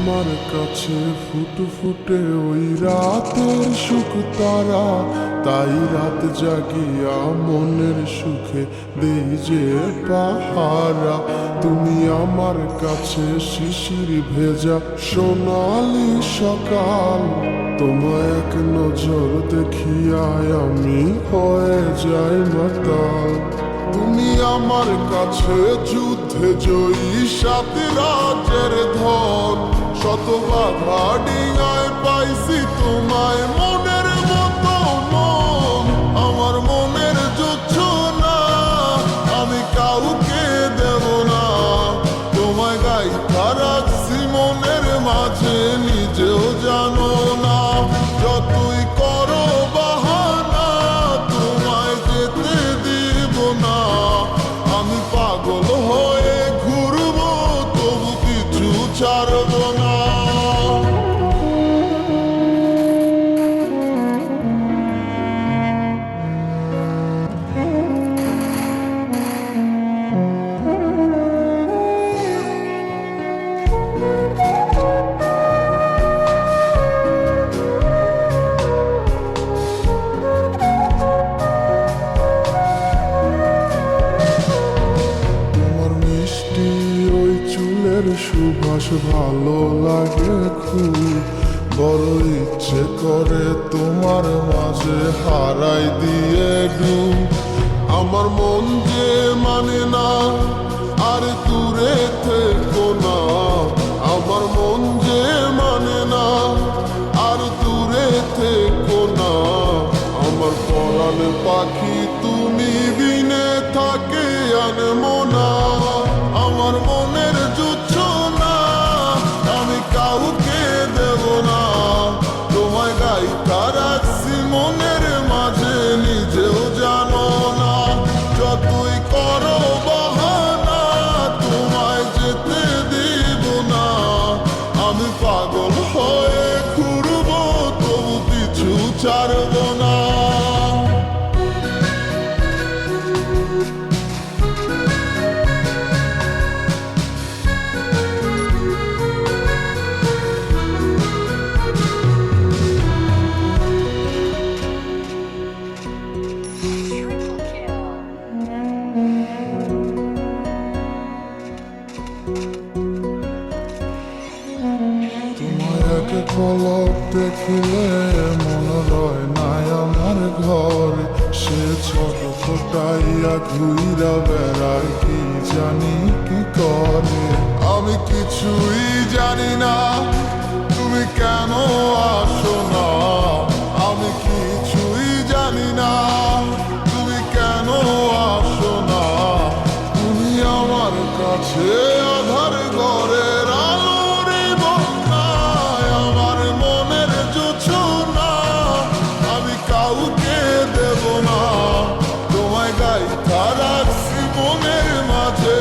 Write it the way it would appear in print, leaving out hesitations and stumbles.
আমার কাছে ফুটফুটে ওই রাতের সুখ তারা, তাই রাত জাগিয়া মনের সুখে দেই যে পাহারা। তুমি আমার কাছে শিশির ভেজা সোনালি সকাল, তোমায় এক নজর দেখিয়ায় আমি হয়ে যাই মাতাল। তুমি আমার কাছে যুদ্ধে জয়ী সাত রাজের ধন, শত বাধা ডিঙায় পাইছি তোমায় মনের মতো মন। আমার মনের জুচ্ছ না, আমি কাউকে দেব না, তোমায় গাইথা রাখছি মনের মাঝে নিজেও জানো না। যতই করো বাহানা তোমায় যেতে দিব না, আমি পাগল হয়ে ঘুরবো তবু কিছু ছাড়ব না। সুবাস ভালো লাগে খুব, বড় ইচ্ছে করে তোমার মাঝে হারাই দিয়ে ডুব। আমার মন যে মানে না আর দূরে থেকো না, আমার মন যে মানে না আর দূরে থেকো না। আমার পরাণ পাখি তুমি বিনে থাকে আনমো না, আমার মনের জুচ্ছ না, আমি কাউকে দেব না, তোমায় গাইথা রাখছি মনের মাঝে নিজেও জানো না। যতই করো বাহানা তোমায় যেতে দিব না, আমি পাগল হয়ে ঘুরবো তবু কিছু ছাড়ব না। পলক দেখিলে মন রয় নাই আমার ঘরে, সে ছোট ফোটাইয়া ঘুইরা বেড়ায় কি জানি কি করে। আমি কিছুই জানি না তুমি কেন আসো না, আমি কিছুই জানি না তুমি কেন আসো না। তুমি আমার কাছে আধার ঘরের আলোরে বন্যায়, আমার মনের জুছো না, আমি কাউকে দেব না, তোমায় গাইথা রাখছি মনের মাঝে।